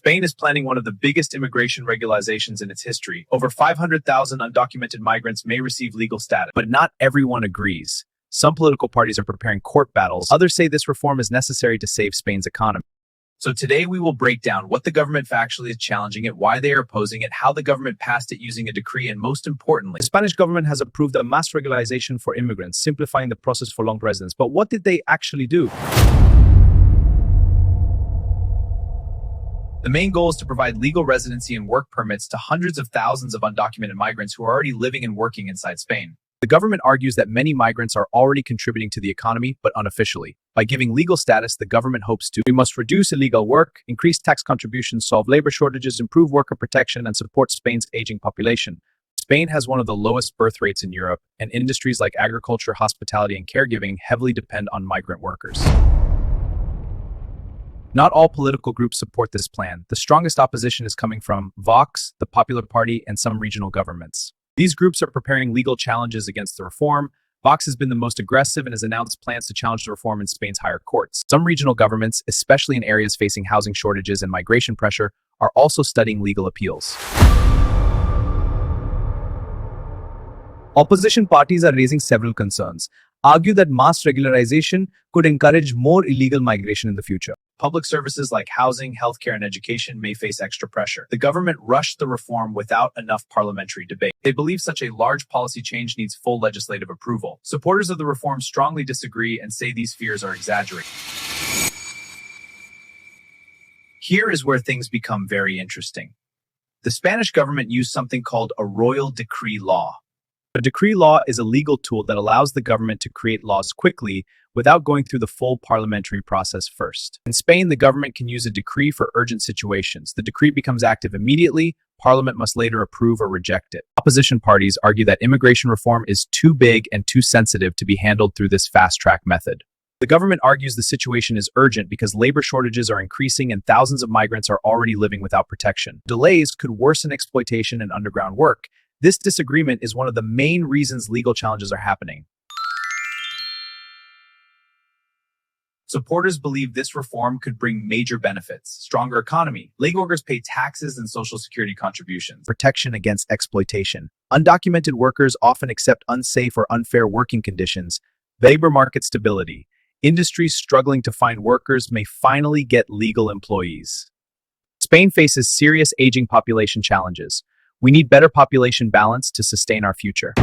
Spain is planning one of the biggest immigration regularizations in its history. Over 500,000 undocumented migrants may receive legal status. But not everyone agrees. Some political parties are preparing court battles. Others say this reform is necessary to save Spain's economy. So today we will break down what the government factually is challenging it, why they are opposing it, how the government passed it using a decree, and most importantly, the Spanish government has approved a mass regularization for immigrants, simplifying the process for long residents. But what did they actually do? The main goal is to provide legal residency and work permits to hundreds of thousands of undocumented migrants who are already living and working inside Spain. The government argues that many migrants are already contributing to the economy, but unofficially. By giving legal status, the government hopes to: we must reduce illegal work, increase tax contributions, solve labor shortages, improve worker protection, and support Spain's aging population. Spain has one of the lowest birth rates in Europe, and industries like agriculture, hospitality, and caregiving heavily depend on migrant workers. Not all political groups support this plan. The strongest opposition is coming from Vox, the Popular Party, and some regional governments. These groups are preparing legal challenges against the reform. Vox has been the most aggressive and has announced plans to challenge the reform in Spain's higher courts. Some regional governments, especially in areas facing housing shortages and migration pressure, are also studying legal appeals. Opposition parties are raising several concerns, argue that mass regularization could encourage more illegal migration in the future. Public services like housing, healthcare, and education may face extra pressure. The government rushed the reform without enough parliamentary debate. They believe such a large policy change needs full legislative approval. Supporters of the reform strongly disagree and say these fears are exaggerated. Here is where things become very interesting. The Spanish government used something called a royal decree law. A decree law is a legal tool that allows the government to create laws quickly without going through the full parliamentary process first. In Spain, the government can use a decree for urgent situations. The decree becomes active immediately. Parliament must later approve or reject it. Opposition parties argue that immigration reform is too big and too sensitive to be handled through this fast-track method. The government argues the situation is urgent because labor shortages are increasing and thousands of migrants are already living without protection. Delays could worsen exploitation and underground work. This disagreement is one of the main reasons legal challenges are happening. Supporters believe this reform could bring major benefits: stronger economy, legal workers pay taxes and social security contributions, protection against exploitation. Undocumented workers often accept unsafe or unfair working conditions, labor market stability. Industries struggling to find workers may finally get legal employees. Spain faces serious aging population challenges. We need better population balance to sustain our future.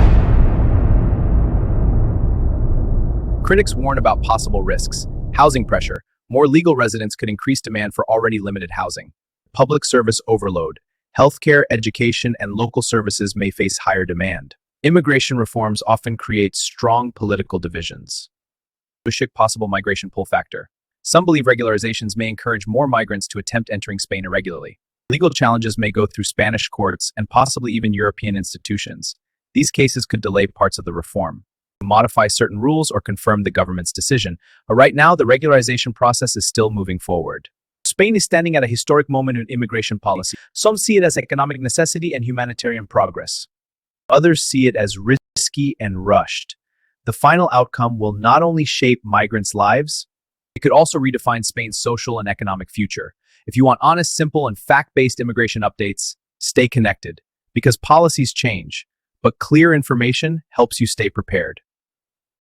Critics warn about possible risks. Housing pressure. More legal residents could increase demand for already limited housing. Public service overload. Healthcare, education, and local services may face higher demand. Immigration reforms often create strong political divisions. Possible migration pull factor. Some believe regularizations may encourage more migrants to attempt entering Spain irregularly. Legal challenges may go through Spanish courts and possibly even European institutions. These cases could delay parts of the reform, modify certain rules, or confirm the government's decision. But right now, the regularization process is still moving forward. Spain is standing at a historic moment in immigration policy. Some see it as economic necessity and humanitarian progress. Others see it as risky and rushed. The final outcome will not only shape migrants' lives, it could also redefine Spain's social and economic future. If you want honest, simple, and fact-based immigration updates, stay connected, because policies change, but clear information helps you stay prepared.